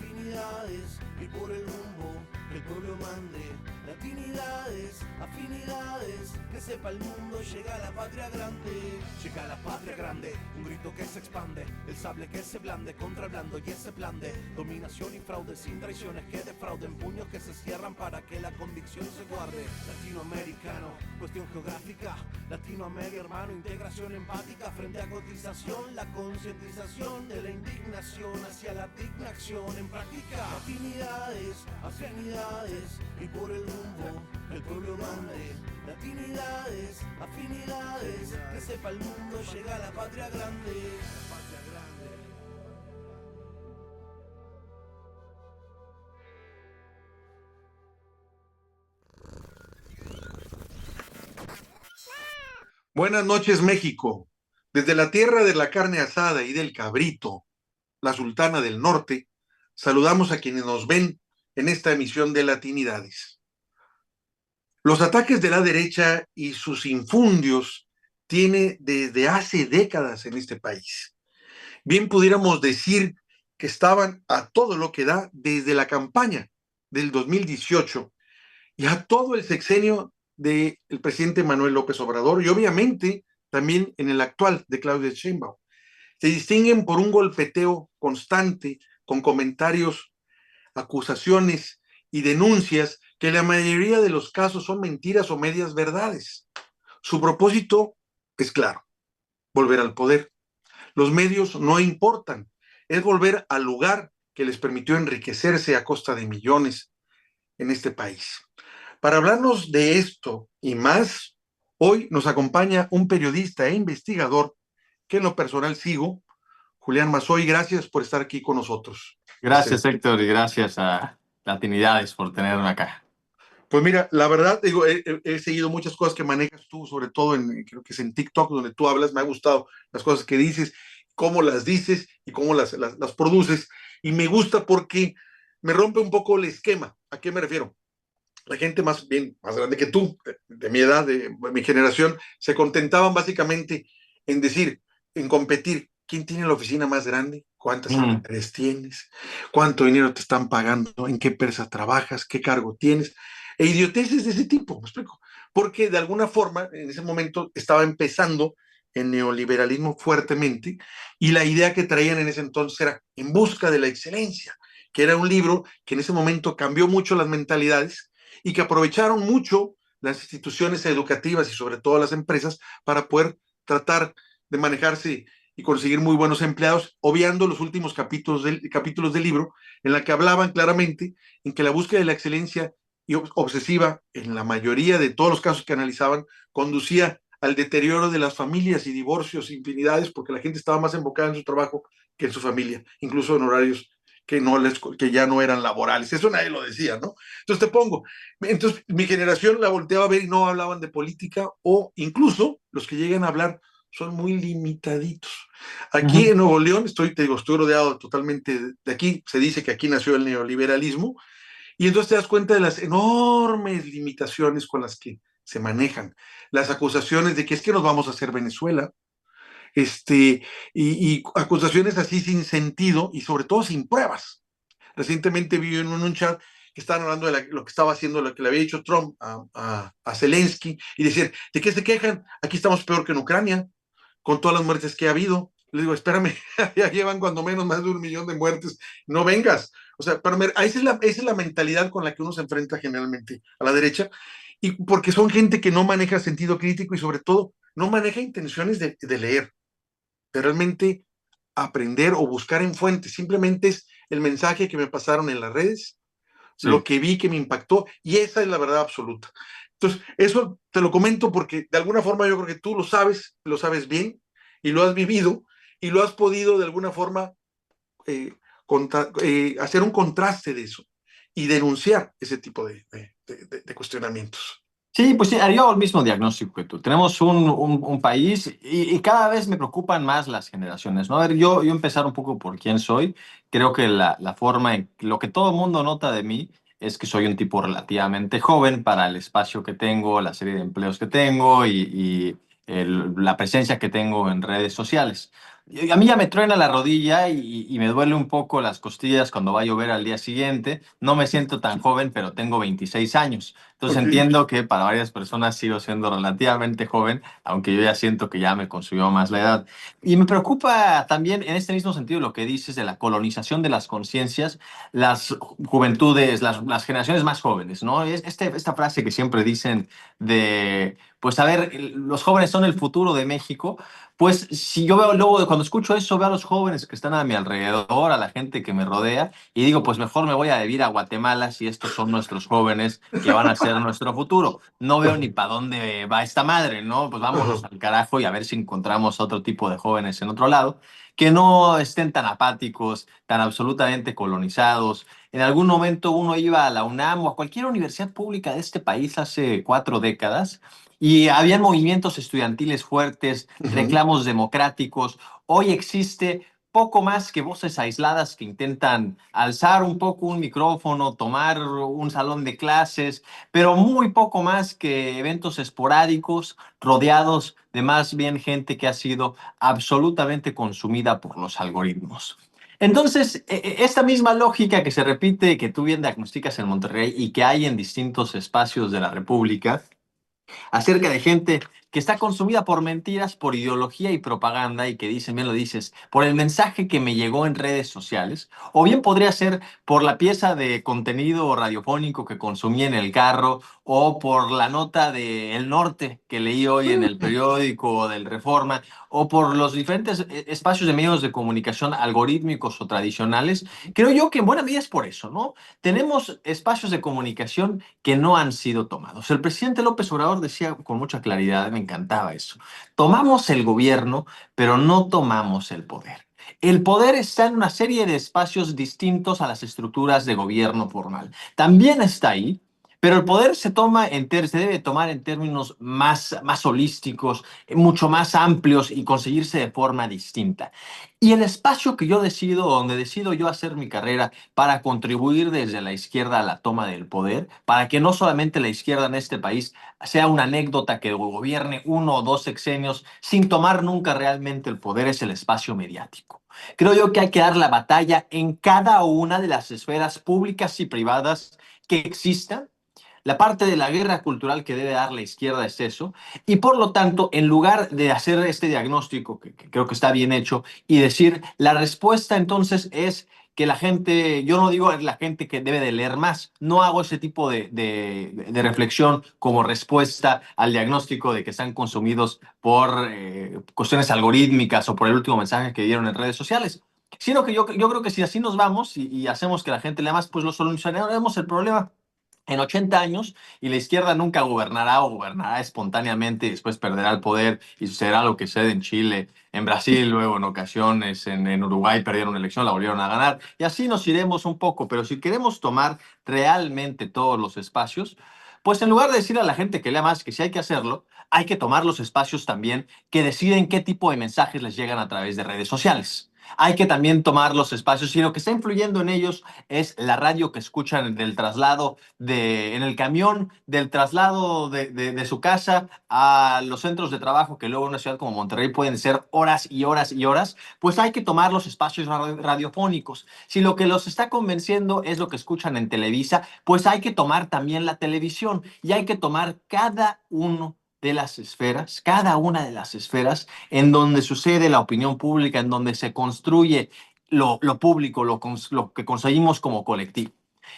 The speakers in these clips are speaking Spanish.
afinidades y por el rumbo que el pueblo mande. Latinidades, afinidades, que sepa el mundo, llega la patria grande. Llega la patria grande, un grito que se expande, el sable que se blande contra el blando y ese plan de dominación y fraude, sin traiciones que defrauden, puños que se cierran para que la convicción se guarde. Latinoamericano, cuestión geográfica, Latinoamérica hermano, integración empática frente a cotización, la concientización de la indignación hacia la digna acción en práctica. Afinidades, afinidades y por el rumbo el pueblo mande. Latinidades, afinidades, que sepa el mundo, llega la patria grande. La patria grande. Buenas noches, México. Desde la tierra de la carne asada y del cabrito, la Sultana del Norte, saludamos a quienes nos ven en esta emisión de Latinidades. Los ataques de la derecha y sus infundios tiene desde hace décadas en este país. Bien pudiéramos decir que estaban a todo lo que da desde la campaña del 2018 y a todo el sexenio del presidente Manuel López Obrador y obviamente también en el actual de Claudia Sheinbaum. Se distinguen por un golpeteo constante con comentarios, acusaciones y denuncias que en la mayoría de los casos son mentiras o medias verdades. Su propósito es claro, volver al poder. Los medios no importan, es volver al lugar que les permitió enriquecerse a costa de millones en este país. Para hablarnos de esto y más, hoy nos acompaña un periodista e investigador que en lo personal sigo, Julián Mazoy. Gracias por estar aquí con nosotros. Gracias, Héctor, y gracias a Latinidades por tenerme acá. Pues mira, la verdad, digo, he seguido muchas cosas que manejas tú, sobre todo creo que es en TikTok, donde tú hablas. Me ha gustado las cosas que dices, cómo las dices y cómo las produces. Y me gusta porque me rompe un poco el esquema. ¿A qué me refiero? La gente más grande que tú, de mi edad, de mi generación, se contentaban básicamente en decir, en competir, ¿quién tiene la oficina más grande? ¿Cuántas secretarias tienes? ¿Cuánto dinero te están pagando? ¿En qué empresa trabajas? ¿Qué cargo tienes? E idioteces de ese tipo, ¿me explico? Porque de alguna forma, en ese momento, estaba empezando el neoliberalismo fuertemente y la idea que traían en ese entonces era En busca de la excelencia, que era un libro que en ese momento cambió mucho las mentalidades y que aprovecharon mucho las instituciones educativas y sobre todo las empresas para poder tratar de manejarse y conseguir muy buenos empleados, obviando los últimos capítulos del libro, en la que hablaban claramente en que la búsqueda de la excelencia y obsesiva, en la mayoría de todos los casos que analizaban, conducía al deterioro de las familias y divorcios, infinidades, porque la gente estaba más enfocada en su trabajo que en su familia, incluso en horarios que ya no eran laborales. Eso nadie lo decía, ¿no? Entonces entonces mi generación la volteaba a ver y no hablaban de política, o incluso los que llegan a hablar son muy limitaditos. Aquí en Nuevo León estoy rodeado totalmente de aquí. Se dice que aquí nació el neoliberalismo y entonces te das cuenta de las enormes limitaciones con las que se manejan. Las acusaciones de que es que nos vamos a hacer Venezuela, y acusaciones así sin sentido y sobre todo sin pruebas. Recientemente vi en un chat que estaban hablando de lo que estaba haciendo, lo que le había dicho Trump a Zelensky, y decir, ¿de qué se quejan? Aquí estamos peor que en Ucrania, con todas las muertes que ha habido. Le digo, espérame, ya llevan cuando menos más de 1 millón de muertes, no vengas. O sea, pero esa es la mentalidad con la que uno se enfrenta generalmente a la derecha, y porque son gente que no maneja sentido crítico y sobre todo no maneja intenciones de leer, de realmente aprender o buscar en fuentes. Simplemente es el mensaje que me pasaron en las redes, sí, lo que vi que me impactó, y esa es la verdad absoluta. Entonces, eso te lo comento porque de alguna forma yo creo que tú lo sabes bien, y lo has vivido, y lo has podido de alguna forma hacer un contraste de eso y denunciar ese tipo de cuestionamientos. Sí, pues sí, haría el mismo diagnóstico que tú. Tenemos un país y cada vez me preocupan más las generaciones, ¿no? A ver, yo empezar un poco por quién soy. Creo que la forma en lo que todo el mundo nota de mí es que soy un tipo relativamente joven para el espacio que tengo, la serie de empleos que tengo la presencia que tengo en redes sociales. Y a mí ya me truena la rodilla y me duele un poco las costillas cuando va a llover al día siguiente. No me siento tan joven, pero tengo 26 años. Entonces Ok. entiendo que para varias personas sigo siendo relativamente joven, aunque yo ya siento que ya me consumió más la edad. Y me preocupa también en este mismo sentido lo que dices de la colonización de las conciencias, las juventudes, las generaciones más jóvenes, ¿no? Es esta frase que siempre dicen de, pues a ver, los jóvenes son el futuro de México. Pues si yo veo luego, cuando escucho eso, veo a los jóvenes que están a mi alrededor, a la gente que me rodea, y digo, pues mejor me voy a vivir a Guatemala si estos son nuestros jóvenes que van a ser nuestro futuro. No veo ni para dónde va esta madre, ¿no? Pues vámonos Ajá. al carajo y a ver si encontramos otro tipo de jóvenes en otro lado, que no estén tan apáticos, tan absolutamente colonizados. En algún momento uno iba a la UNAM o a cualquier universidad pública de este país hace 4 décadas y habían movimientos estudiantiles fuertes, Ujú. reclamos democráticos. Hoy existe poco más que voces aisladas que intentan alzar un poco un micrófono, tomar un salón de clases, pero muy poco más que eventos esporádicos rodeados de más bien gente que ha sido absolutamente consumida por los algoritmos. Entonces, esta misma lógica que se repite, que tú bien diagnosticas en Monterrey y que hay en distintos espacios de la República, acerca de gente que está consumida por mentiras, por ideología y propaganda y que dicen, bien lo dices, por el mensaje que me llegó en redes sociales, o bien podría ser por la pieza de contenido radiofónico que consumí en el carro o por la nota de El Norte que leí hoy en el periódico del Reforma o por los diferentes espacios de medios de comunicación algorítmicos o tradicionales. Creo yo que en buena medida es por eso, ¿no? Tenemos espacios de comunicación que no han sido tomados. El presidente López Obrador decía con mucha claridad, me encantaba eso, tomamos el gobierno, pero no tomamos el poder. El poder está en una serie de espacios distintos a las estructuras de gobierno formal. También está ahí, pero el poder se debe tomar en términos más holísticos, mucho más amplios y conseguirse de forma distinta. Y el espacio que yo decido, donde decido yo hacer mi carrera, para contribuir desde la izquierda a la toma del poder, para que no solamente la izquierda en este país sea una anécdota que gobierne 1 o 2 sexenios sin tomar nunca realmente el poder, es el espacio mediático. Creo yo que hay que dar la batalla en cada una de las esferas públicas y privadas que existan. La parte de la guerra cultural que debe dar la izquierda es eso, y por lo tanto, en lugar de hacer este diagnóstico, que creo que está bien hecho, y decir, la respuesta entonces es que la gente, yo no digo la gente que debe de leer más, no hago ese tipo de reflexión como respuesta al diagnóstico de que están consumidos por cuestiones algorítmicas o por el último mensaje que dieron en redes sociales, sino que yo creo que si así nos vamos y hacemos que la gente lea más, pues lo solucionaremos el problema en 80 años y la izquierda nunca gobernará o gobernará espontáneamente y después perderá el poder y sucederá lo que sucede en Chile, en Brasil, luego en ocasiones, en Uruguay perdieron una elección, la volvieron a ganar y así nos iremos un poco, pero si queremos tomar realmente todos los espacios, pues en lugar de decir a la gente que lea más que si hay que hacerlo, hay que tomar los espacios también que deciden qué tipo de mensajes les llegan a través de redes sociales. Hay que también tomar los espacios y lo que está influyendo en ellos es la radio que escuchan del traslado en el camión del traslado de su casa a los centros de trabajo, que luego en una ciudad como Monterrey pueden ser horas y horas y horas, pues hay que tomar los espacios radiofónicos. Si lo que los está convenciendo es lo que escuchan en Televisa, pues hay que tomar también la televisión y hay que tomar cada uno de las esferas, cada una de las esferas en donde sucede la opinión pública, en donde se construye lo público, lo que conseguimos como colectivo.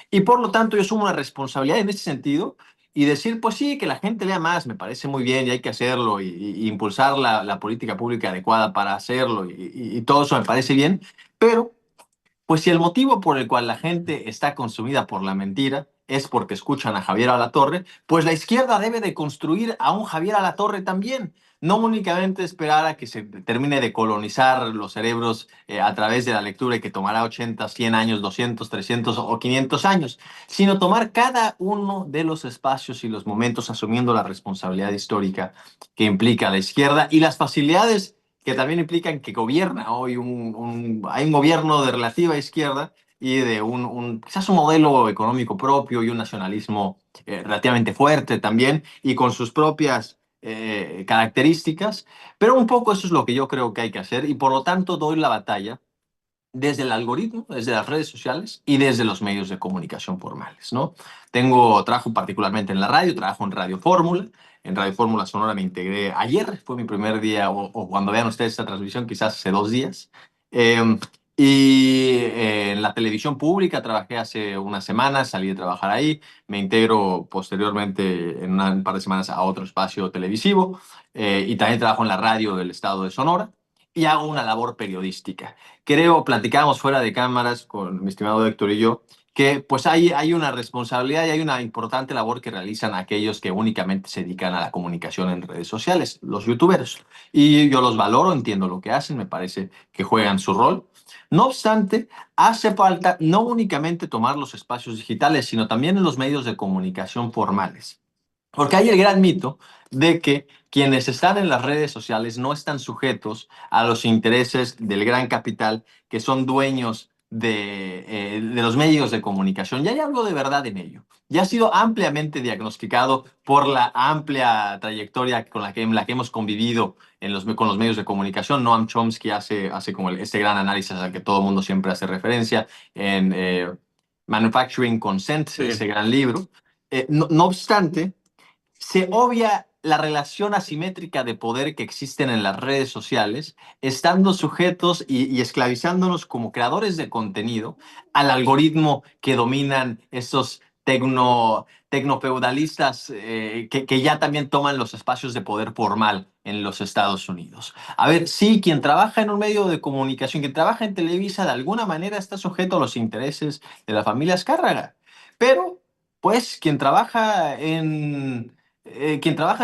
Y por lo tanto, yo asumo una responsabilidad en ese sentido y decir, pues sí, que la gente lea más, me parece muy bien y hay que hacerlo y impulsar la política pública adecuada para hacerlo y todo eso me parece bien, pero pues si el motivo por el cual la gente está consumida por la mentira es porque escuchan a Javier Alatorre, pues la izquierda debe de construir a un Javier Alatorre también. No únicamente esperar a que se termine de colonizar los cerebros a través de la lectura y que tomará 80, 100 años, 200, 300 o 500 años, sino tomar cada uno de los espacios y los momentos asumiendo la responsabilidad histórica que implica la izquierda y las facilidades que también implican que gobierna hoy hay un gobierno de relativa izquierda y de quizás un modelo económico propio y un nacionalismo relativamente fuerte también y con sus propias características, pero un poco eso es lo que yo creo que hay que hacer y por lo tanto doy la batalla desde el algoritmo, desde las redes sociales y desde los medios de comunicación formales, ¿no? Trabajo particularmente en la radio, trabajo en Radio Fórmula. En Radio Fórmula Sonora me integré ayer, fue mi primer día, o cuando vean ustedes esta transmisión, quizás hace 2 días. Eh, en la televisión pública trabajé hace unas semanas, salí de trabajar ahí, me integro posteriormente en un par de semanas a otro espacio televisivo y también trabajo en la radio del estado de Sonora y hago una labor periodística. Platicábamos fuera de cámaras con mi estimado Héctor y yo, que pues hay una responsabilidad y hay una importante labor que realizan aquellos que únicamente se dedican a la comunicación en redes sociales, los youtuberos. Y yo los valoro, entiendo lo que hacen, me parece que juegan su rol. No obstante, hace falta no únicamente tomar los espacios digitales, sino también en los medios de comunicación formales. Porque hay el gran mito de que quienes están en las redes sociales no están sujetos a los intereses del gran capital que son dueños de los medios de comunicación. Y hay algo de verdad en ello. Ya ha sido ampliamente diagnosticado por la amplia trayectoria en la que hemos convivido con los medios de comunicación. Noam Chomsky hace como este gran análisis al que todo el mundo siempre hace referencia en Manufacturing Consent, ese Sí. gran libro. No obstante, se obvia la relación asimétrica de poder que existen en las redes sociales, estando sujetos y esclavizándonos como creadores de contenido al algoritmo que dominan estos tecnofeudalistas que ya también toman los espacios de poder formal en los Estados Unidos. A ver, sí, quien trabaja en un medio de comunicación, quien trabaja en Televisa, de alguna manera está sujeto a los intereses de la familia Azcárraga, pero pues quien trabaja en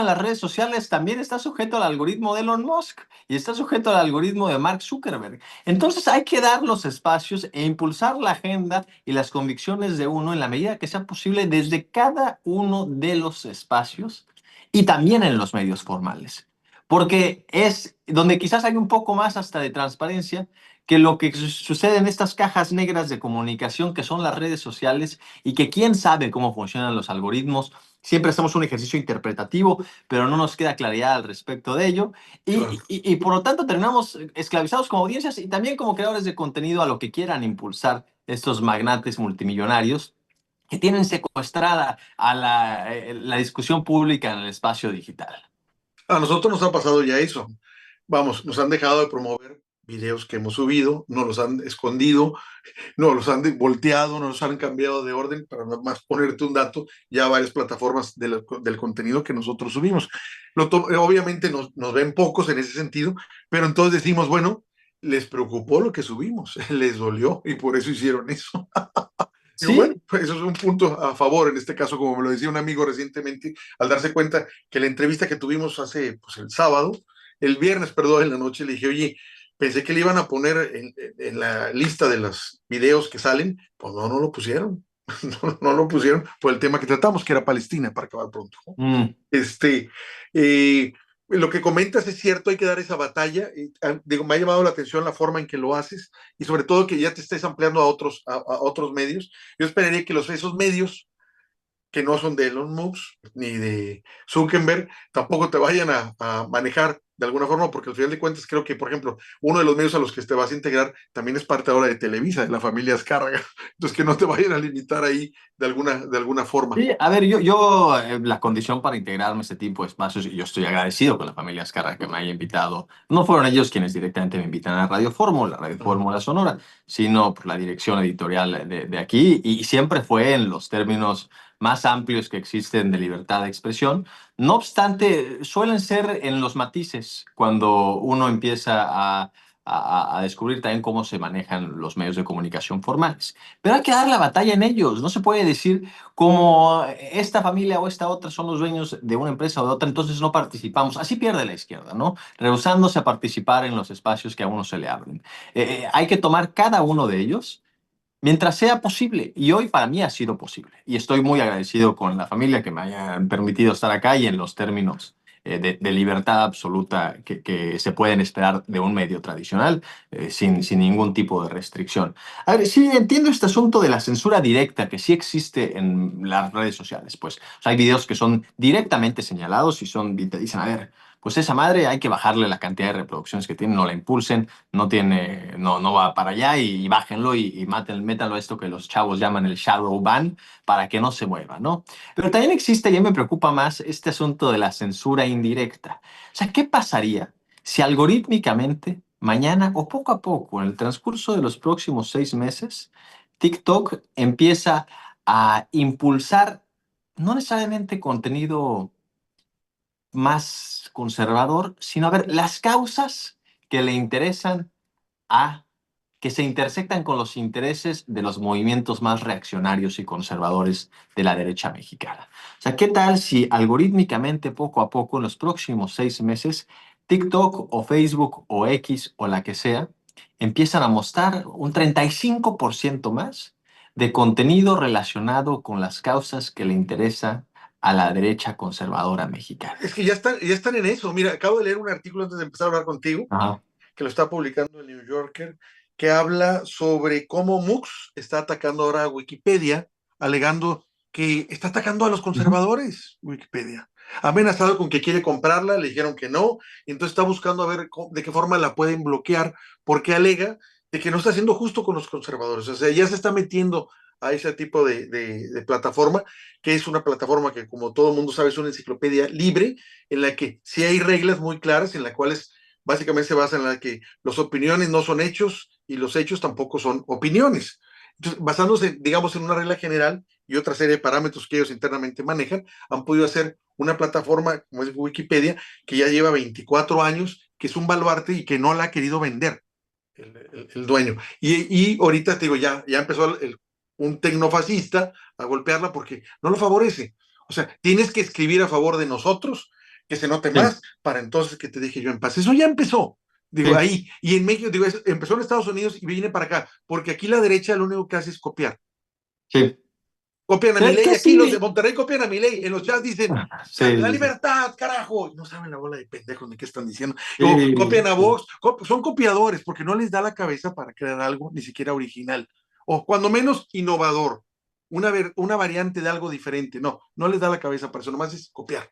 las redes sociales también está sujeto al algoritmo de Elon Musk y está sujeto al algoritmo de Mark Zuckerberg. Entonces hay que dar los espacios e impulsar la agenda y las convicciones de uno en la medida que sea posible desde cada uno de los espacios y también en los medios formales. Porque es donde quizás hay un poco más hasta de transparencia que lo que sucede en estas cajas negras de comunicación que son las redes sociales y que quién sabe cómo funcionan los algoritmos. Siempre hacemos un ejercicio interpretativo, pero no nos queda claridad al respecto de ello. Claro. Y por lo tanto terminamos esclavizados como audiencias y también como creadores de contenido a lo que quieran impulsar estos magnates multimillonarios que tienen secuestrada a la discusión pública en el espacio digital. A nosotros nos ha pasado ya eso. Vamos, nos han dejado de promover videos que hemos subido, nos los han escondido, nos los han volteado, nos los han cambiado de orden, para nada más ponerte un dato, ya varias plataformas del contenido que nosotros subimos. Obviamente nos ven pocos en ese sentido, pero entonces decimos, bueno, les preocupó lo que subimos, les dolió y por eso hicieron eso. Digo, bueno, Sí, pues eso es un punto a favor, en este caso, como me lo decía un amigo recientemente, al darse cuenta que la entrevista que tuvimos hace, pues el viernes, perdón, en la noche, le dije, oye, pensé que le iban a poner en la lista de los videos que salen, pues no lo pusieron, no lo pusieron por el tema que tratamos, que era Palestina, para acabar pronto. mm, Este, eh, lo que comentas es cierto, hay que dar esa batalla. Digo, me ha llamado la atención la forma en que lo haces y sobre todo que ya te estés ampliando a otros medios. Yo esperaría que esos medios que no son de Elon Musk ni de Zuckerberg, tampoco te vayan a manejar de alguna forma, porque al final de cuentas creo que, por ejemplo, uno de los medios a los que te vas a integrar también es parte ahora de Televisa, de la familia Azcárraga. Entonces, que no te vayan a limitar ahí de alguna forma. sí, a ver, la condición para integrarme a este tipo de espacios, y yo estoy agradecido con la familia Azcárraga que me haya invitado. No fueron ellos quienes directamente me invitan a Radio Fórmula Sonora, sino por la dirección editorial de aquí, y siempre fue en los términos más amplios que existen de libertad de expresión. No obstante, suelen ser en los matices cuando uno empieza a descubrir también cómo se manejan los medios de comunicación formales. Pero hay que dar la batalla en ellos. No se puede decir como esta familia o esta otra son los dueños de una empresa o de otra, entonces no participamos. Así pierde la izquierda, ¿no? Rehusándose a participar en los espacios que a uno se le abren. Hay que tomar cada uno de ellos mientras sea posible. Y hoy para mí ha sido posible. Y estoy muy agradecido con la familia que me hayan permitido estar acá y en los términos de libertad absoluta que se pueden esperar de un medio tradicional, sin ningún tipo de restricción. A ver, sí entiendo este asunto de la censura directa que sí existe en las redes sociales. Pues o sea, hay videos que son directamente señalados y te dicen, a ver, pues esa madre hay que bajarle la cantidad de reproducciones que tiene, no la impulsen, no va para allá y bájenlo y métanlo a esto que los chavos llaman el shadow ban para que no se mueva, ¿no? Pero también existe, y a mí me preocupa más, este asunto de la censura indirecta. O sea, ¿qué pasaría si algorítmicamente, mañana o poco a poco, en el transcurso de los próximos 6 meses, TikTok empieza a impulsar no necesariamente contenido más conservador, sino a ver las causas que le interesan a que se intersectan con los intereses de los movimientos más reaccionarios y conservadores de la derecha mexicana? O sea, ¿qué tal si algorítmicamente, poco a poco, en los próximos 6 meses, TikTok o Facebook o X o la que sea, empiezan a mostrar un 35% más de contenido relacionado con las causas que le interesa a la derecha conservadora mexicana? Es que ya están en eso. Mira, acabo de leer un artículo antes de empezar a hablar contigo, Ajá. que lo está publicando el New Yorker, que habla sobre cómo MUX está atacando ahora a Wikipedia, alegando que está atacando a los Ujú. conservadores, Wikipedia. Ha amenazado con que quiere comprarla, le dijeron que no, y entonces está buscando a ver de qué forma la pueden bloquear, porque alega de que no está siendo justo con los conservadores. O sea, ya se está metiendo a ese tipo de plataforma, que es una plataforma que, como todo el mundo sabe, es una enciclopedia libre, en la que sí hay reglas muy claras, en las cuales básicamente se basa en la que las opiniones no son hechos y los hechos tampoco son opiniones. Entonces, basándose, digamos, en una regla general y otra serie de parámetros que ellos internamente manejan, han podido hacer una plataforma como es Wikipedia, que ya lleva 24 años, que es un baluarte y que no la ha querido vender el dueño. Y ahorita te digo, ya empezó un tecnofascista a golpearla porque no lo favorece. O sea, tienes que escribir a favor de nosotros, que se note Sí, más, para entonces que te deje yo en paz. Eso ya empezó. Digo, sí, ahí. Y en México, digo, empezó en Estados Unidos y viene para acá, porque aquí la derecha lo único que hace es copiar. sí. Copian a mi ¿Qué, ley, qué aquí los de sigue? Monterrey copian a mi ley. En los chats dicen, Sí, la sí, sí. libertad, carajo. No saben la bola de pendejos ni qué están diciendo. O Sí, copian a sí. Vox. Son copiadores porque no les da la cabeza para crear algo ni siquiera original. O cuando menos innovador. Una variante de algo diferente. No les da la cabeza para eso. Nomás es copiar.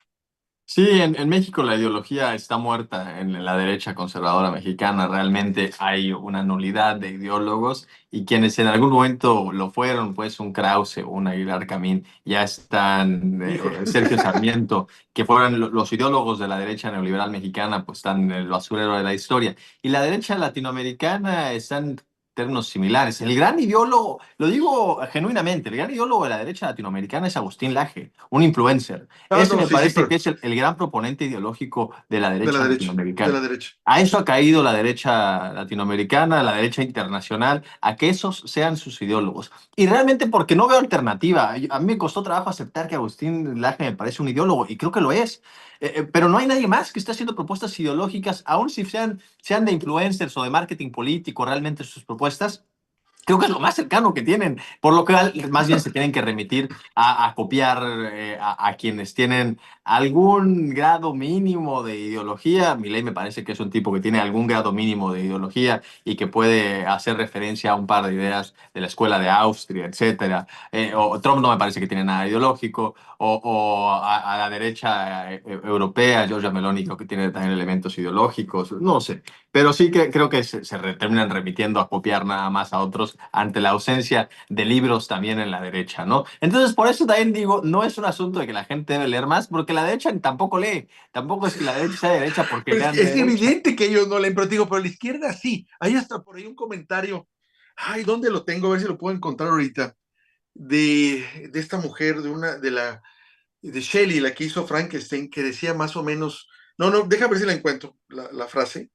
Sí, en México la ideología está muerta en la derecha conservadora mexicana. Realmente hay una nulidad de ideólogos y quienes en algún momento lo fueron, pues un Krause, un Aguilar Camín, ya están, Híjole. Sergio Sarmiento, que fueron los ideólogos de la derecha neoliberal mexicana, pues están en el basurero de la historia. Y la derecha latinoamericana está en términos similares. El gran ideólogo, lo digo genuinamente, el gran ideólogo de la derecha latinoamericana es Agustín Laje, un influencer. Ese No, me sí, parece que pero es el gran proponente ideológico de la de la derecha derecha. De la latinoamericana. derecha. A eso ha caído la derecha latinoamericana, la derecha internacional, a que esos sean sus ideólogos. Y realmente porque no veo alternativa. A mí me costó trabajo aceptar que Agustín Laje me parece un ideólogo, y creo que lo es. Pero no hay nadie más que esté haciendo propuestas ideológicas, aun si sean de influencers o de marketing político, realmente sus propuestas. Creo que es lo más cercano que tienen, por lo que más bien se tienen que remitir a copiar a quienes tienen algún grado mínimo de ideología. Milei me parece que es un tipo que tiene algún grado mínimo de ideología y que puede hacer referencia a un par de ideas de la escuela de Austria, etcétera. O Trump no me parece que tiene nada ideológico, o a la derecha europea, Giorgia Meloni creo que tiene también elementos ideológicos, no sé. Pero sí que creo que terminan remitiendo a copiar nada más a otros ante la ausencia de libros también en la derecha, ¿no? Entonces, por eso también digo, no es un asunto de que la gente debe leer más, porque la derecha tampoco lee. Tampoco es que la derecha sea derecha porque Pues lean de es derecha. evidente que ellos no leen, pero digo, pero la izquierda sí. Hay hasta por ahí un comentario. Ay, ¿dónde lo tengo? A ver si lo puedo encontrar ahorita. De esta mujer, de Shelley, la que hizo Frankenstein, que decía más o menos. No, deja ver si la encuentro, la frase.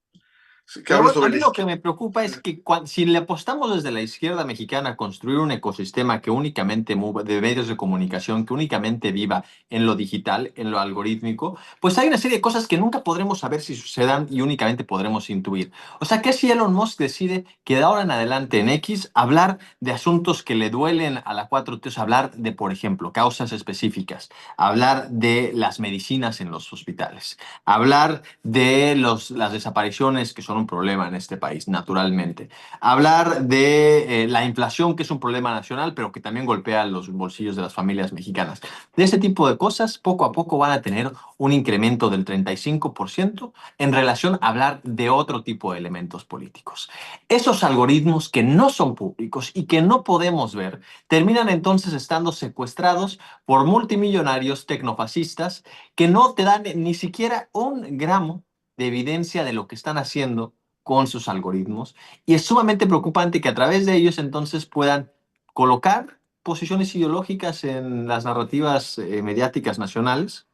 que Pero habla bueno, a sobre mí la lo que izquierda. me preocupa es que si le apostamos desde la izquierda mexicana a construir un ecosistema que únicamente de medios de comunicación, que únicamente viva en lo digital, en lo algorítmico, pues hay una serie de cosas que nunca podremos saber si sucedan y únicamente podremos intuir. O sea, ¿qué si Elon Musk decide que de ahora en adelante en X hablar de asuntos que le duelen a la 4T, o sea, hablar de, por ejemplo, causas específicas, hablar de las medicinas en los hospitales, hablar de las desapariciones que son un problema en este país, naturalmente, hablar de la inflación que es un problema nacional, pero que también golpea los bolsillos de las familias mexicanas? De ese tipo de cosas, poco a poco van a tener un incremento del 35% en relación a hablar de otro tipo de elementos políticos. Esos algoritmos que no son públicos y que no podemos ver, terminan entonces estando secuestrados por multimillonarios tecnofascistas que no te dan ni siquiera un gramo de evidencia de lo que están haciendo con sus algoritmos. Y es sumamente preocupante que a través de ellos entonces puedan colocar posiciones ideológicas en las narrativas mediáticas nacionales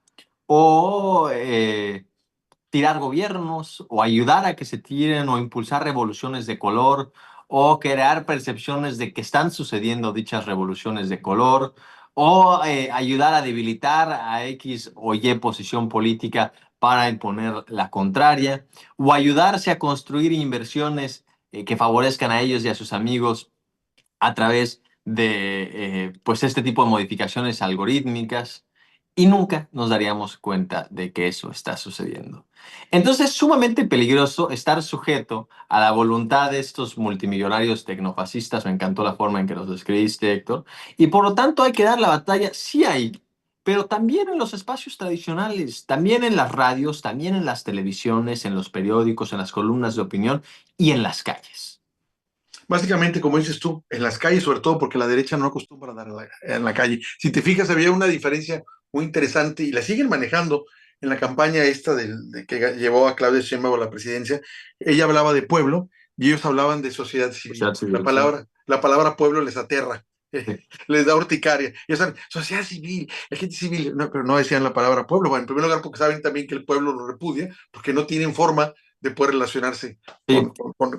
o tirar gobiernos o ayudar a que se tiren o impulsar revoluciones de color o crear percepciones de que están sucediendo dichas revoluciones de color o ayudar a debilitar a X o Y posición política para imponer la contraria o ayudarse a construir inversiones que favorezcan a ellos y a sus amigos a través de pues este tipo de modificaciones algorítmicas y nunca nos daríamos cuenta de que eso está sucediendo. Entonces es sumamente peligroso estar sujeto a la voluntad de estos multimillonarios tecnofascistas. Me encantó la forma en que los describiste, Héctor. Y por lo tanto hay que dar la batalla, sí hay, pero también en los espacios tradicionales, también en las radios, también en las televisiones, en los periódicos, en las columnas de opinión y en las calles. Básicamente, como dices tú, en las calles, sobre todo porque la derecha no acostumbra a dar en la calle. Si te fijas, había una diferencia muy interesante y la siguen manejando en la campaña esta de que llevó a Claudia Sheinbaum a la presidencia. Ella hablaba de pueblo y ellos hablaban de sociedad civil. Sociedad civil, sí. La palabra pueblo les aterra, Sí. les da urticaria. Y están, sociedad civil, la gente civil, no, pero no decían la palabra pueblo. Bueno, en primer lugar, porque saben también que el pueblo lo repudia, porque no tienen forma de poder relacionarse Sí.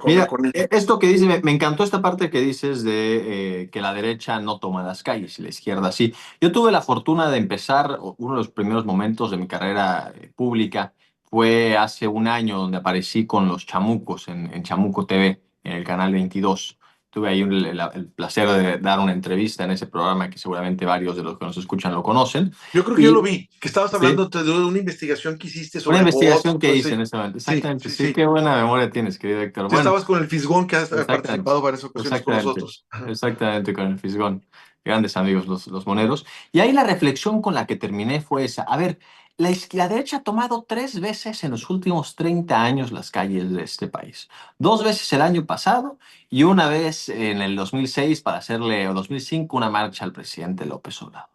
Mira, con él. esto que dice, me encantó esta parte que dices de que la derecha no toma las calles y la izquierda sí. Yo tuve la fortuna de empezar, uno de los primeros momentos de mi carrera pública fue hace un año donde aparecí con los Chamucos en Chamuco TV, en el canal 22. Tuve ahí el placer de dar una entrevista en ese programa que seguramente varios de los que nos escuchan lo conocen. Yo creo que yo lo Y vi, que estabas sí, hablando de una investigación que hiciste una sobre bots investigación y que todo hice ese. en ese momento. Sí, Exactamente, sí, sí, sí. qué buena memoria tienes, querido Héctor. Tú Bueno. estabas con el Fisgón, que has Exactamente, participado varias ocasiones con exactamente, nosotros. Ajá. exactamente con el Fisgón. Grandes amigos los moneros. Y ahí la reflexión con la que terminé fue esa. A ver, la derecha ha tomado 3 veces en los últimos 30 años las calles de este país. 2 veces el año pasado y una vez en el 2006 para hacerle, o 2005, una marcha al presidente López Obrador.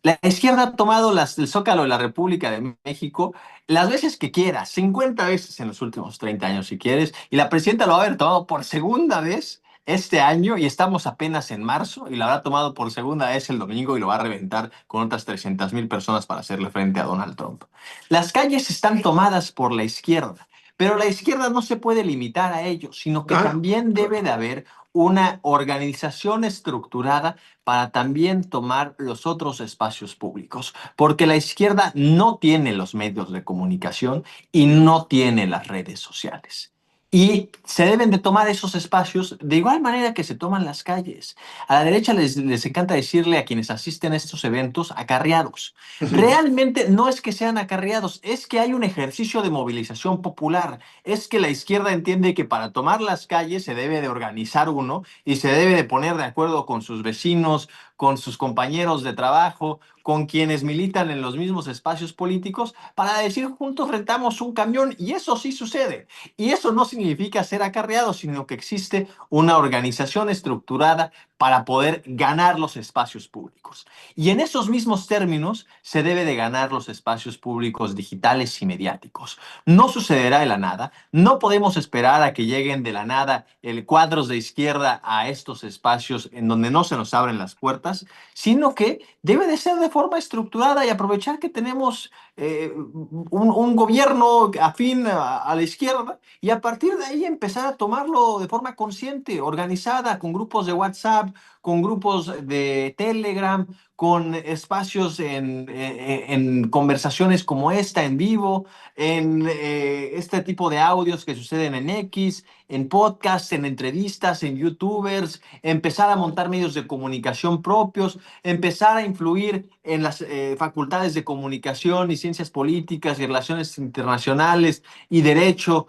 La izquierda ha tomado el Zócalo de la República de México las veces que quiera, 50 veces en los últimos 30 años si quieres, y la presidenta lo va a haber tomado por segunda vez este año y estamos apenas en marzo y lo habrá tomado por segunda vez el domingo y lo va a reventar con otras 300,000 personas para hacerle frente a Donald Trump. Las calles están tomadas por la izquierda, pero la izquierda no se puede limitar a ello, sino que Claro, también debe claro. de haber una organización estructurada para también tomar los otros espacios públicos, porque la izquierda no tiene los medios de comunicación y no tiene las redes sociales. Y se deben de tomar esos espacios de igual manera que se toman las calles. A la derecha les encanta decirle a quienes asisten a estos eventos acarreados. Realmente no es que sean acarreados, es que hay un ejercicio de movilización popular. Es que la izquierda entiende que para tomar las calles se debe de organizar uno y se debe de poner de acuerdo con sus vecinos, con sus compañeros de trabajo, con quienes militan en los mismos espacios políticos, para decir juntos rentamos un camión y eso sí sucede. Y eso no significa ser acarreado, sino que existe una organización estructurada para poder ganar los espacios públicos. Y en esos mismos términos se debe de ganar los espacios públicos digitales y mediáticos. No sucederá de la nada, no podemos esperar a que lleguen de la nada el cuadros de izquierda a estos espacios en donde no se nos abren las puertas, sino que debe de ser de forma estructurada y aprovechar que tenemos un gobierno afín a la izquierda y a partir de ahí empezar a tomarlo de forma consciente, organizada, con grupos de WhatsApp, con grupos de Telegram, con espacios en conversaciones como esta en vivo, en este tipo de audios que suceden en X, en podcasts, en entrevistas, en YouTubers, empezar a montar medios de comunicación propios, empezar a influir en las facultades de comunicación y ciencias políticas y relaciones internacionales y derecho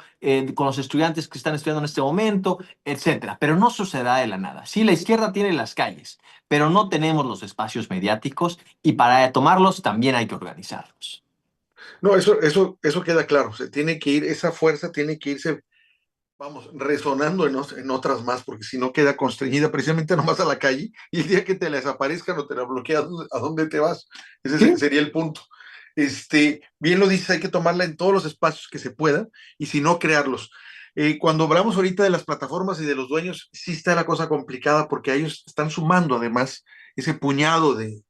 con los estudiantes que están estudiando en este momento, etcétera. Pero no sucederá de la nada. Sí, la izquierda tiene las calles, pero no tenemos los espacios mediáticos y para tomarlos también hay que organizarlos. No, eso queda claro. Se tiene que ir, esa fuerza tiene que irse, vamos, resonando en otras más, porque si no queda constreñida precisamente nomás a la calle y el día que te la desaparezcan o te la bloqueas, ¿a dónde te vas? Ese ¿Sí? sería el punto. Bien lo dices, hay que tomarla en todos los espacios que se pueda y si no, crearlos. Cuando hablamos ahorita de las plataformas y de los dueños, sí está la cosa complicada porque ellos están sumando además ese puñado de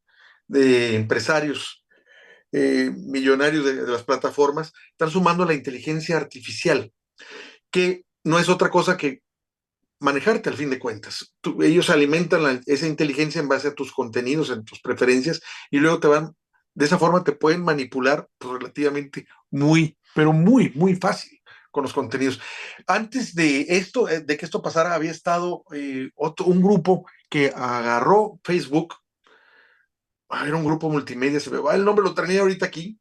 empresarios millonarios de las plataformas, están sumando la inteligencia artificial, que no es otra cosa que manejarte al fin de cuentas. Ellos alimentan esa inteligencia en base a tus contenidos, en tus preferencias, y luego de esa forma te pueden manipular pues, relativamente muy, pero muy, muy fácil con los contenidos. Antes de esto, de que esto pasara, había estado un grupo que agarró Facebook. Era un grupo multimedia, se me va el nombre, lo traía ahorita aquí.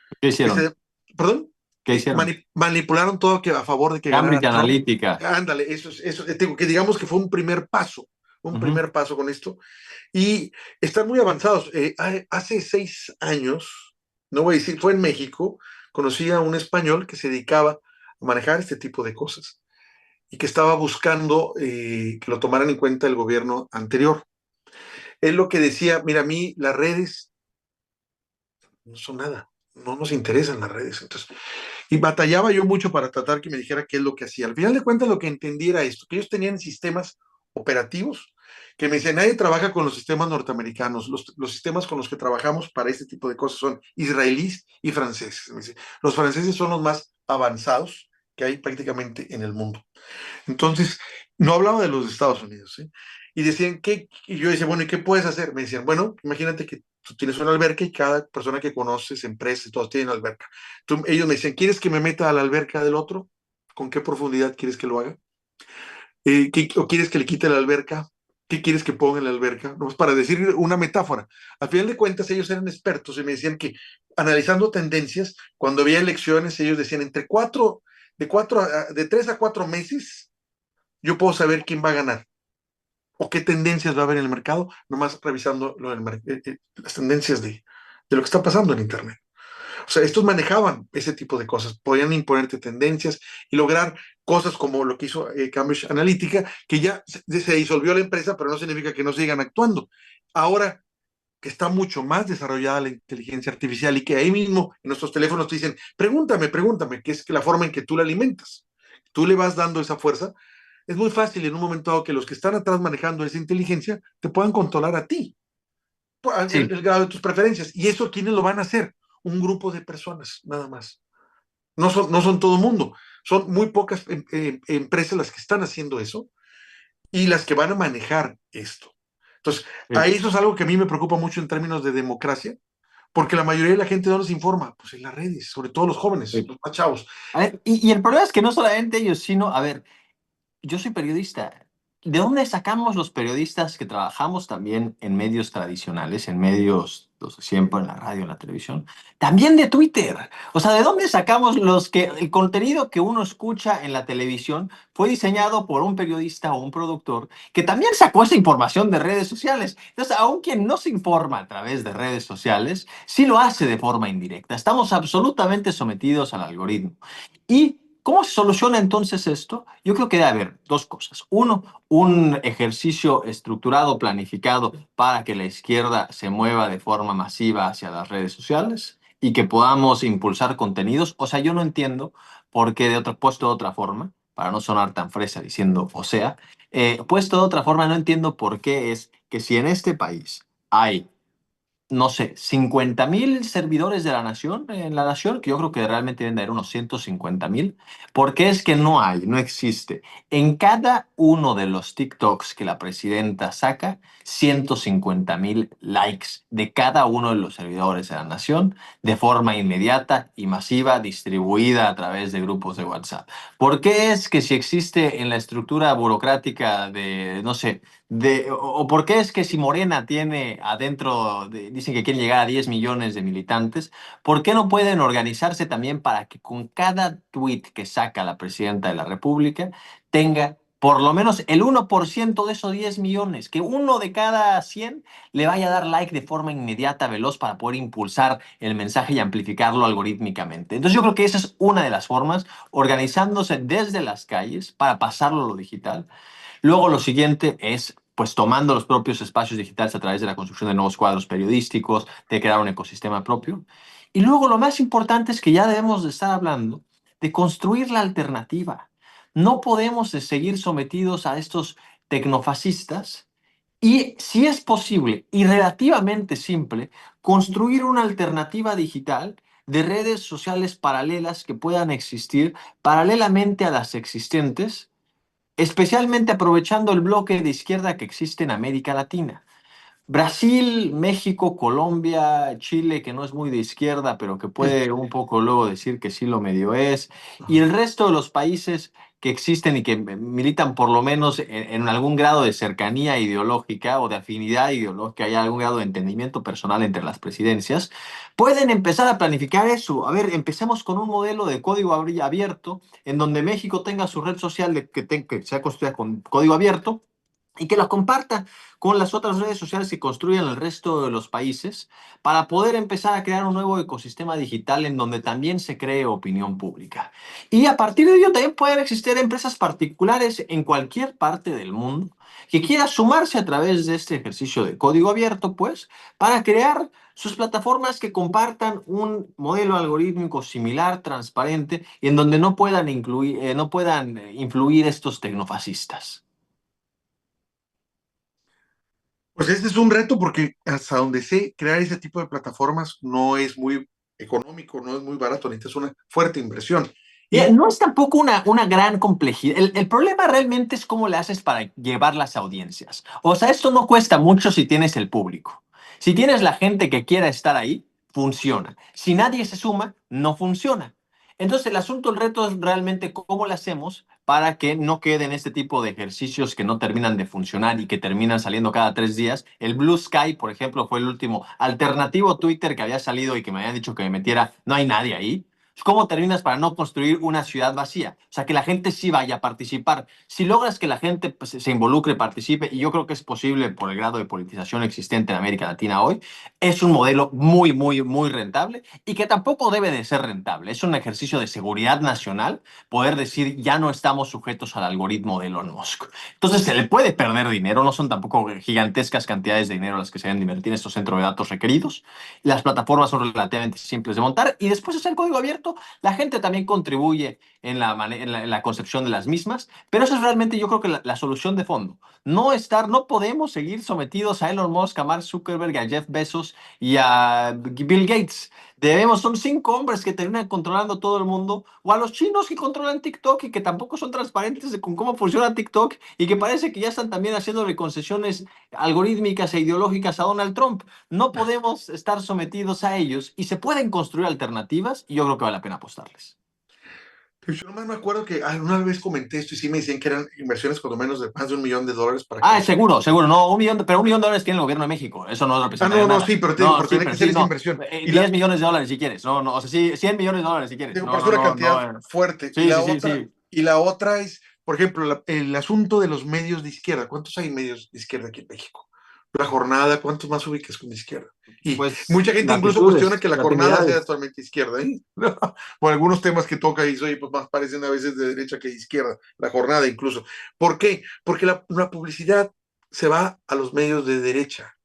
¿Qué Que hicieron? ¿Perdón? ¿Qué hicieron? Manipularon todo a favor de que ganara Cambridge Trump. Analytica. Ándale, digo, que digamos que fue un Ujú. primer paso con esto. Y están muy avanzados. Hace 6 años, no voy a decir, fue en México, conocí a un español que se dedicaba a manejar este tipo de cosas y que estaba buscando que lo tomaran en cuenta el gobierno anterior. Él lo que decía, mira, a mí las redes no son nada, no nos interesan las redes. Entonces, y batallaba yo mucho para tratar que me dijera qué es lo que hacía. Al final de cuentas, lo que entendí era esto, que ellos tenían sistemas operativos, que me dicen, nadie trabaja con los sistemas norteamericanos, los sistemas con los que trabajamos para este tipo de cosas son israelíes y franceses. Me dice, los franceses son los más avanzados que hay prácticamente en el mundo. Entonces, no hablaba de los Estados Unidos, ¿eh? Y decían, ¿qué? Y yo decía, bueno, ¿y qué puedes hacer? Me decían, bueno, imagínate que tú tienes una alberca y cada persona que conoces, empresas, todos tienen alberca. Ellos me decían, ¿quieres que me meta a la alberca del otro? ¿Con qué profundidad quieres que lo haga? ¿O quieres que le quite la alberca? ¿Qué quieres que ponga en la alberca? No, para decir una metáfora. Al final de cuentas, ellos eran expertos y me decían que analizando tendencias, cuando había elecciones, ellos decían de 3 a 4 meses, yo puedo saber quién va a ganar o qué tendencias va a haber en el mercado, nomás revisando las tendencias de lo que está pasando en Internet. O sea, estos manejaban ese tipo de cosas, podían imponerte tendencias y lograr cosas como lo que hizo Cambridge Analytica, que ya se disolvió la empresa, pero no significa que no sigan actuando. Ahora que está mucho más desarrollada la inteligencia artificial y que ahí mismo en nuestros teléfonos te dicen, pregúntame, que es la forma en que tú la alimentas. Tú le vas dando esa fuerza. Es muy fácil en un momento dado que los que están atrás manejando esa inteligencia te puedan controlar a ti, Sí. el grado de tus preferencias. ¿Y eso quiénes lo van a hacer? Un grupo de personas, nada más. No son todo el mundo. Son muy pocas empresas las que están haciendo eso y las que van a manejar esto. Entonces, a Sí. eso es algo que a mí me preocupa mucho en términos de democracia, porque la mayoría de la gente no les informa, pues en las redes, sobre todo los jóvenes, Sí. los más chavos. A ver, y el problema es que no solamente ellos, sino, a ver, yo soy periodista. ¿De dónde sacamos los periodistas que trabajamos también en medios tradicionales, en medios, los de siempre, en la radio, en la televisión? También de Twitter. O sea, ¿de dónde sacamos los que el contenido que uno escucha en la televisión fue diseñado por un periodista o un productor que también sacó esa información de redes sociales? Entonces, aun quien no se informa a través de redes sociales, sí lo hace de forma indirecta. Estamos absolutamente sometidos al algoritmo. Y ¿Cómo se soluciona entonces esto? Yo creo que debe haber dos cosas. Uno, un ejercicio estructurado, planificado para que la izquierda se mueva de forma masiva hacia las redes sociales y que podamos impulsar contenidos. O sea, yo no entiendo por qué puesto de otra forma, para no sonar tan fresa diciendo, o sea, puesto de otra forma, no entiendo por qué es que si en este país hay no sé, 50.000 servidores de la nación, en la nación, que yo creo que realmente deben de haber unos 150.000, porque es que no hay, no existe. En cada uno de los TikToks que la presidenta saca, 150.000 likes de cada uno de los servidores de la nación, de forma inmediata y masiva, distribuida a través de grupos de WhatsApp. ¿Por qué es que si existe en la estructura burocrática de, no sé, o por qué es que si Morena tiene adentro, dicen que quieren llegar a 10 millones de militantes, ¿por qué no pueden organizarse también para que con cada tweet que saca la presidenta de la República tenga por lo menos el 1% de esos 10 millones, que uno de cada 100 le vaya a dar like de forma inmediata, veloz, para poder impulsar el mensaje y amplificarlo algorítmicamente? Entonces yo creo que esa es una de las formas, organizándose desde las calles para pasarlo a lo digital. Luego lo siguiente es, pues, tomando los propios espacios digitales a través de la construcción de nuevos cuadros periodísticos, de crear un ecosistema propio. Y luego lo más importante es que ya debemos de estar hablando de construir la alternativa. No podemos seguir sometidos a estos tecnofascistas y, si es posible y relativamente simple, construir una alternativa digital de redes sociales paralelas que puedan existir paralelamente a las existentes, especialmente aprovechando el bloque de izquierda que existe en América Latina. Brasil, México, Colombia, Chile, que no es muy de izquierda, pero que puede un poco luego decir que sí lo medio es, y el resto de los países que existen y que militan por lo menos en algún grado de cercanía ideológica o de afinidad ideológica, hay algún grado de entendimiento personal entre las presidencias, pueden empezar a planificar eso. A ver, empecemos con un modelo de código abierto, en donde México tenga su red social que sea construida con código abierto y que la comparta con las otras redes sociales que construyan el resto de los países, para poder empezar a crear un nuevo ecosistema digital en donde también se cree opinión pública. Y a partir de ello también pueden existir empresas particulares en cualquier parte del mundo que quieran sumarse a través de este ejercicio de código abierto, pues, para crear sus plataformas que compartan un modelo algorítmico similar, transparente, y en donde no puedan influir estos tecnofascistas. Pues este es un reto porque hasta donde sé, crear ese tipo de plataformas no es muy económico, no es muy barato, necesitas una fuerte inversión. Y No es tampoco una gran complejidad. El problema realmente es cómo le haces para llevar las audiencias. O sea, esto no cuesta mucho si tienes el público. Si tienes la gente que quiera estar ahí, funciona. Si nadie se suma, no funciona. Entonces, el asunto, el reto es realmente cómo lo hacemos para que no queden este tipo de ejercicios que no terminan de funcionar y que terminan saliendo cada 3 días. El Blue Sky, por ejemplo, fue el último alternativo Twitter que había salido y que me habían dicho que me metiera. No hay nadie ahí. ¿Cómo terminas para no construir una ciudad vacía? O sea, que la gente sí vaya a participar. Si logras que la gente, pues, se involucre, participe, y yo creo que es posible por el grado de politización existente en América Latina hoy, es un modelo muy, muy, muy rentable, y que tampoco debe de ser rentable. Es un ejercicio de seguridad nacional poder decir: ya no estamos sujetos al algoritmo de Elon Musk. Entonces se le puede perder dinero, no son tampoco gigantescas cantidades de dinero las que se deben de invertir en estos centros de datos requeridos. Las plataformas son relativamente simples de montar, y después de hacer código abierto, la gente también contribuye en la concepción de las mismas, pero eso es realmente, yo creo que la solución de fondo. No podemos seguir sometidos a Elon Musk, a Mark Zuckerberg, a Jeff Bezos y a Bill Gates. Son 5 hombres que terminan controlando todo el mundo, o a los chinos que controlan TikTok y que tampoco son transparentes con cómo funciona TikTok, y que parece que ya están también haciéndole concesiones algorítmicas e ideológicas a Donald Trump. No podemos estar sometidos a ellos, y se pueden construir alternativas, y yo creo que vale la pena apostarles. yo nomás me acuerdo que una vez comenté esto y sí me decían que eran inversiones cuando menos de más de $1 millón para que... Seguro, seguro, no, pero $1 millón tiene el gobierno de México, eso no representaría No, nada. sí, pero te digo, No, pero sí, tenía que pero ser sí, esa no, inversión. Y 10 millones de dólares si quieres, no, no, o sea, sí, $100 millones si quieres, digo, no, pero es no, una no, no, cantidad fuerte. sí, sí, sí, sí. Y la otra es, por ejemplo, el asunto de los medios de izquierda. ¿Cuántos hay medios de izquierda aquí en México? La Jornada, ¿cuántos más ubicas con izquierda? Y Pues mucha gente incluso cuestiona latitudes, que La Jornada sea latinidades. actualmente izquierda, ¿eh? Por algunos temas que toca y soy, pues más parecen a veces de derecha que de izquierda, La Jornada incluso. ¿Por qué? Porque la publicidad se va a los medios de derecha.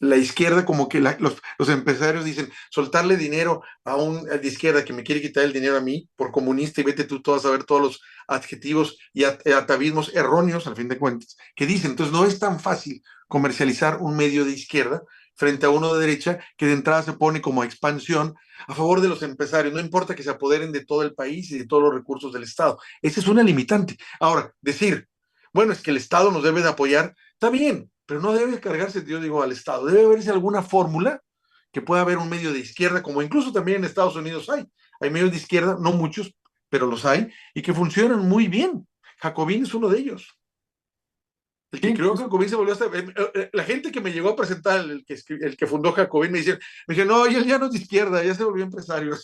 La izquierda, como que los empresarios dicen, soltarle dinero a un de izquierda que me quiere quitar el dinero a mí por comunista y vete tú todo a saber todos los adjetivos y atavismos erróneos, al fin de cuentas, que dicen. Entonces no es tan fácil comercializar un medio de izquierda frente a uno de derecha que de entrada se pone como expansión a favor de los empresarios, no importa que se apoderen de todo el país y de todos los recursos del Estado. Esa es una limitante. Ahora, decir, bueno, es que el Estado nos debe de apoyar, está bien, pero no debe cargarse, yo digo, al Estado. Debe haberse alguna fórmula que pueda haber un medio de izquierda, como incluso también en Estados Unidos hay. Hay medios de izquierda, no muchos, pero los hay, y que funcionan muy bien. Jacobín es uno de ellos. El que Sí, creó Jacobín se volvió hasta. La gente que me llegó a presentar, el que fundó Jacobín, me dice, no, él ya no es de izquierda, ya se volvió empresario.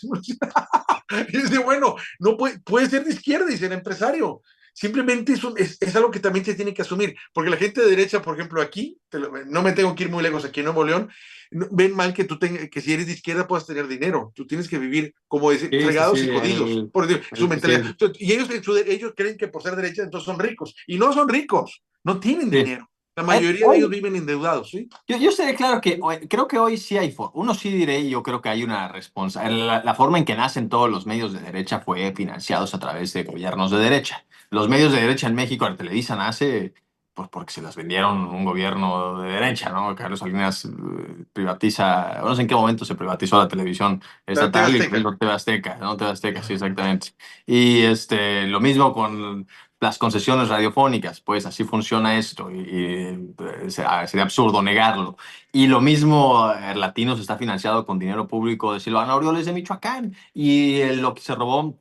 Y dice, bueno, no puede ser de izquierda y ser empresario. Simplemente es algo que también se tiene que asumir, porque la gente de derecha, por ejemplo, aquí, no me tengo que ir muy lejos, aquí en Nuevo León, ven mal que si eres de izquierda puedas tener dinero. Tú tienes que vivir, como dicen, sí, sí, sí, fregados y jodidos, por Dios, su mentalidad. sí, Y ellos creen que por ser derecha entonces son ricos, y no son ricos, no tienen sí. dinero. La mayoría de ellos Hoy, viven endeudados, ¿sí? yo seré claro que creo que hoy sí hay, uno sí diré, y yo creo que hay una responsabilidad. La forma en que nacen todos los medios de derecha fue financiados a través de gobiernos de derecha. Los medios de derecha en México, la Televisa nace pues porque se las vendieron un gobierno de derecha, ¿no? Carlos Salinas privatiza, no sé en qué momento se privatizó la televisión La TV estatal y Azteca. luego TV Azteca, ¿no? TV Azteca, sí, exactamente. Y lo mismo con las concesiones radiofónicas, pues así funciona esto y sería absurdo negarlo. Y lo mismo, Latinos está financiado con dinero público de Silvano Aureoles de Michoacán y lo que se robó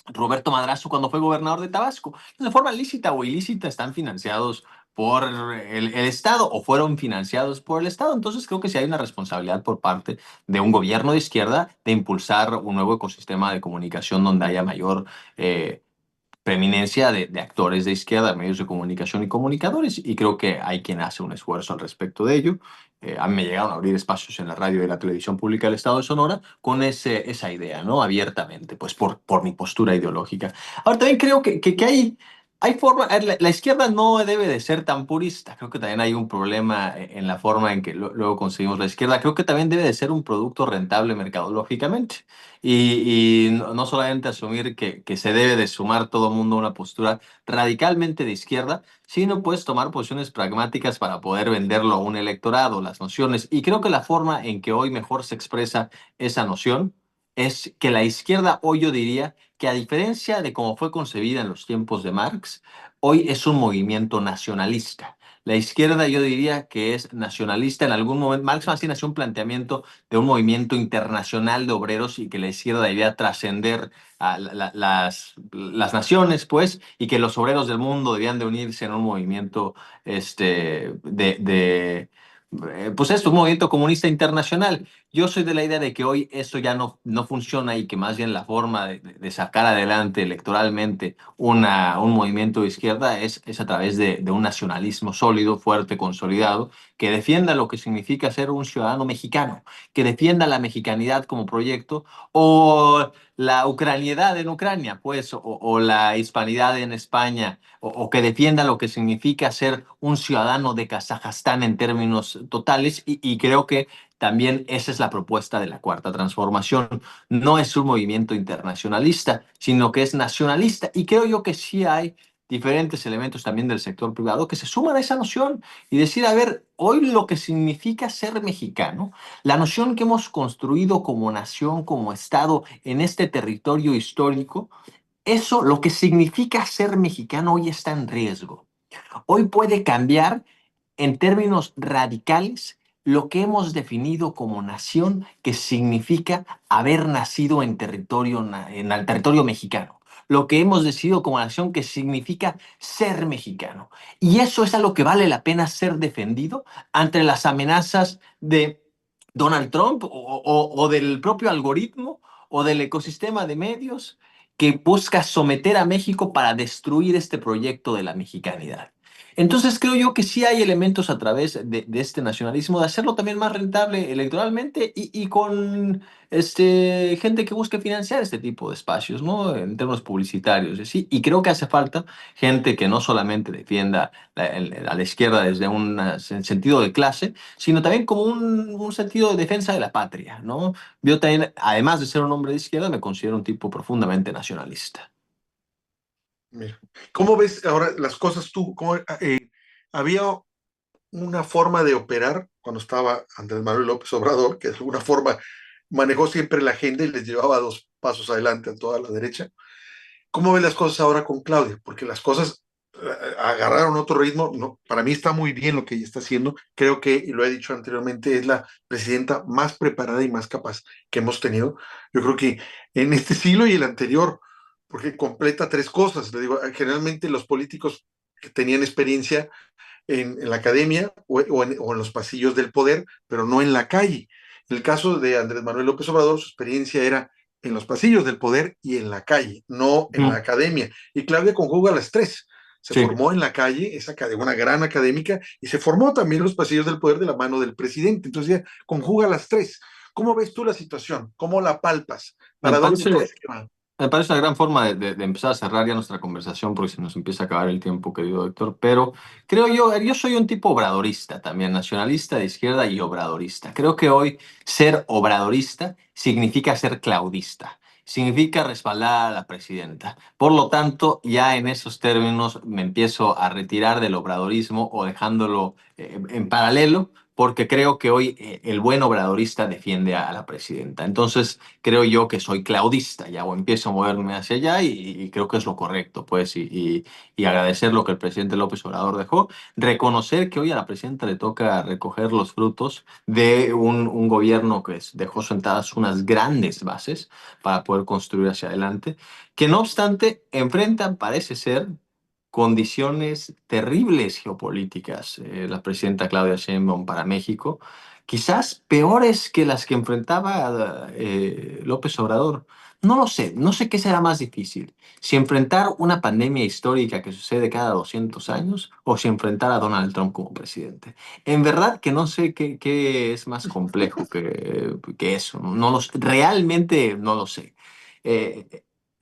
Roberto Madrazo cuando fue gobernador de Tabasco. De forma lícita o ilícita están financiados por el Estado o fueron financiados por el Estado. Entonces creo que sí hay una responsabilidad por parte de un gobierno de izquierda de impulsar un nuevo ecosistema de comunicación donde haya mayor preeminencia de actores de izquierda, medios de comunicación y comunicadores, y creo que hay quien hace un esfuerzo al respecto de ello. A mí me llegaron a abrir espacios en la radio y la televisión pública del Estado de Sonora con esa idea, ¿no? Abiertamente, pues por mi postura ideológica. Ahora también creo que hay forma, la izquierda no debe de ser tan purista, creo que también hay un problema en la forma en que luego conseguimos la izquierda, creo que también debe de ser un producto rentable mercadológicamente. Y no solamente asumir que se debe de sumar todo el mundo a una postura radicalmente de izquierda, sino pues tomar posiciones pragmáticas para poder venderlo a un electorado, las nociones. Y creo que la forma en que hoy mejor se expresa esa noción es que la izquierda hoy yo diría que a diferencia de cómo fue concebida en los tiempos de Marx, hoy es un movimiento nacionalista. La izquierda yo diría que es nacionalista en algún momento. Marx más bien hacía un planteamiento de un movimiento internacional de obreros y que la izquierda debía trascender a las naciones, pues, y que los obreros del mundo debían de unirse en un movimiento pues esto, un movimiento comunista internacional. Yo soy de la idea de que hoy eso ya no funciona y que más bien la forma de sacar adelante electoralmente un movimiento de izquierda es a través de un nacionalismo sólido, fuerte, consolidado, que defienda lo que significa ser un ciudadano mexicano, que defienda la mexicanidad como proyecto o la ucraniedad en Ucrania, pues, o la hispanidad en España, o que defienda lo que significa ser un ciudadano de Kazajstán en términos totales, y creo que también esa es la propuesta de la Cuarta Transformación. No es un movimiento internacionalista, sino que es nacionalista, y creo yo que sí hay diferentes elementos también del sector privado que se suman a esa noción y decir, a ver, hoy lo que significa ser mexicano, la noción que hemos construido como nación, como Estado en este territorio histórico, eso, lo que significa ser mexicano hoy está en riesgo. Hoy puede cambiar en términos radicales lo que hemos definido como nación, que significa haber nacido en el territorio mexicano. Lo que hemos decidido como nación, que significa ser mexicano. Y eso es a lo que vale la pena ser defendido ante las amenazas de Donald Trump o del propio algoritmo o del ecosistema de medios que busca someter a México para destruir este proyecto de la mexicanidad. Entonces creo yo que sí hay elementos a través de este nacionalismo de hacerlo también más rentable electoralmente y con gente que busque financiar este tipo de espacios, ¿no? En términos publicitarios, ¿sí? Y creo que hace falta gente que no solamente defienda a la izquierda desde un sentido de clase, sino también como un sentido de defensa de la patria, ¿no? Yo también, además de ser un hombre de izquierda, me considero un tipo profundamente nacionalista. Mira, ¿cómo ves ahora las cosas tú? Había una forma de operar cuando estaba Andrés Manuel López Obrador, que de alguna forma manejó siempre la agenda y les llevaba 2 pasos adelante a toda la derecha. ¿Cómo ves las cosas ahora con Claudia? Porque las cosas agarraron otro ritmo. No, para mí está muy bien lo que ella está haciendo. Creo que, y lo he dicho anteriormente, es la presidenta más preparada y más capaz que hemos tenido. Yo creo que en este siglo y el anterior, porque completa 3 cosas. Le digo, generalmente los políticos que tenían experiencia en la academia o en los pasillos del poder, pero no en la calle. En el caso de Andrés Manuel López Obrador, su experiencia era en los pasillos del poder y en la calle, no en la Ujú. academia. Y Claudia conjuga las tres. Se Sí. formó en la calle, es una gran académica, y se formó también en los pasillos del poder de la mano del presidente. Entonces ella conjuga las tres. ¿Cómo ves tú la situación? ¿Cómo la palpas? Me ¿Para dónde parece, crees que va? Me parece una gran forma de empezar a cerrar ya nuestra conversación porque se nos empieza a acabar el tiempo, querido doctor. Pero creo yo soy un tipo obradorista también, nacionalista de izquierda y obradorista. Creo que hoy ser obradorista significa ser claudista, significa respaldar a la presidenta. Por lo tanto, ya en esos términos me empiezo a retirar del obradorismo o dejándolo en paralelo. Porque creo que hoy el buen obradorista defiende a la presidenta. Entonces, creo yo que soy claudista ya o empiezo a moverme hacia allá y creo que es lo correcto, pues, y agradecer lo que el presidente López Obrador dejó, reconocer que hoy a la presidenta le toca recoger los frutos de un gobierno que dejó sentadas unas grandes bases para poder construir hacia adelante, que no obstante enfrentan, parece ser, condiciones terribles geopolíticas, la presidenta Claudia Sheinbaum para México, quizás peores que las que enfrentaba López Obrador. No lo sé, no sé qué será más difícil, si enfrentar una pandemia histórica que sucede cada 200 años o si enfrentar a Donald Trump como presidente. En verdad que no sé qué es más complejo que eso, no realmente no lo sé. Eh,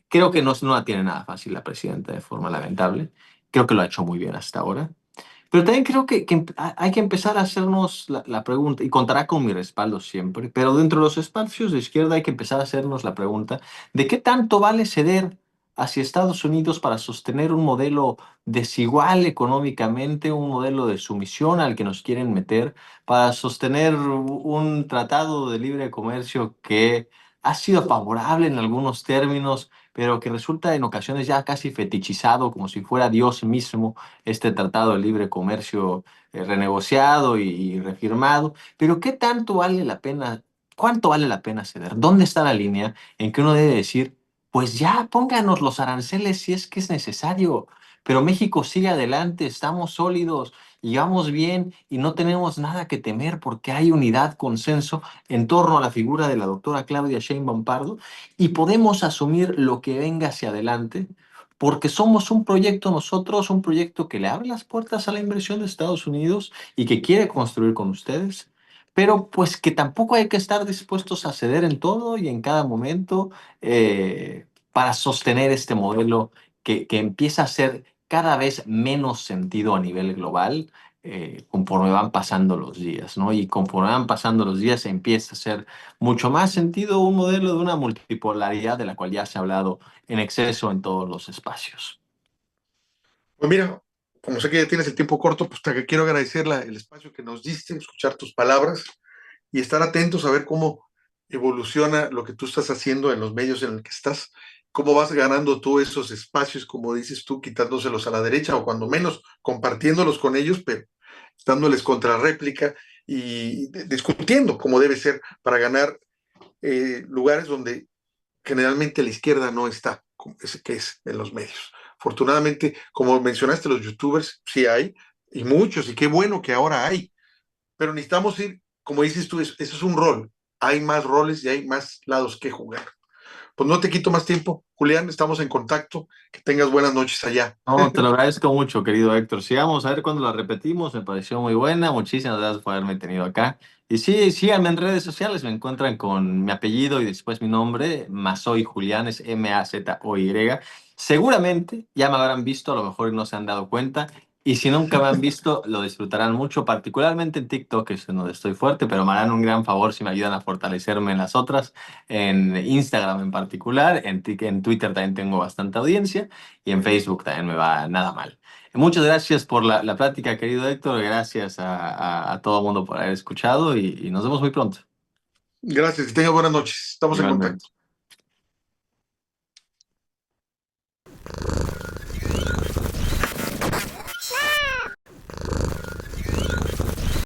Creo que no la tiene nada fácil la presidenta de forma lamentable. Creo que lo ha hecho muy bien hasta ahora. Pero también creo que hay que empezar a hacernos la pregunta, y contará con mi respaldo siempre, pero dentro de los espacios de izquierda hay que empezar a hacernos la pregunta de qué tanto vale ceder hacia Estados Unidos para sostener un modelo desigual económicamente, un modelo de sumisión al que nos quieren meter, para sostener un tratado de libre comercio que ha sido favorable en algunos términos, pero que resulta en ocasiones ya casi fetichizado, como si fuera Dios mismo este tratado de libre comercio renegociado y refirmado, pero ¿qué tanto vale la pena, cuánto vale la pena ceder? ¿Dónde está la línea en que uno debe decir, pues ya pónganos los aranceles si es que es necesario, pero México sigue adelante, estamos sólidos, llevamos bien y no tenemos nada que temer porque hay unidad, consenso en torno a la figura de la doctora Claudia Sheinbaum Pardo y podemos asumir lo que venga hacia adelante porque somos un proyecto nosotros, un proyecto que le abre las puertas a la inversión de Estados Unidos y que quiere construir con ustedes, pero pues que tampoco hay que estar dispuestos a ceder en todo y en cada momento para sostener este modelo que empieza a hacer cada vez menos sentido a nivel global. Conforme van pasando los días, ¿no? Y conforme van pasando los días empieza a ser mucho más sentido un modelo de una multipolaridad de la cual ya se ha hablado en exceso en todos los espacios. Pues mira, como sé que ya tienes el tiempo corto, pues te quiero agradecer el espacio que nos diste, escuchar tus palabras y estar atentos a ver cómo evoluciona lo que tú estás haciendo en los medios en el que estás, cómo vas ganando tú esos espacios, como dices tú, quitándoselos a la derecha o cuando menos compartiéndolos con ellos, pero dándoles contrarréplica y discutiendo cómo debe ser para ganar lugares donde generalmente la izquierda no está, que es en los medios. Afortunadamente, como mencionaste, los youtubers sí hay, y muchos, y qué bueno que ahora hay, pero necesitamos ir, como dices tú, eso es un rol. Hay más roles y hay más lados que jugar. pues no te quito más tiempo, Julián, estamos en contacto, que tengas buenas noches allá. No, te lo agradezco mucho, querido Héctor. Sí, vamos a ver cuándo la repetimos. Me pareció muy buena. Muchísimas gracias por haberme tenido acá. Y sí, síganme en redes sociales. Me encuentran con mi apellido y después mi nombre. Mazoy Julián, es Mazoy. Seguramente ya me habrán visto, a lo mejor no se han dado cuenta. Y si nunca me han visto, lo disfrutarán mucho, particularmente en TikTok, que es en donde estoy fuerte, pero me harán un gran favor si me ayudan a fortalecerme en las otras, en Instagram en particular, en Twitter también tengo bastante audiencia y en Facebook también me va nada mal. Muchas gracias por la plática, querido Héctor, gracias a todo el mundo por haber escuchado y nos vemos muy pronto. Gracias, que tengas buenas noches, estamos en Igualmente. contacto.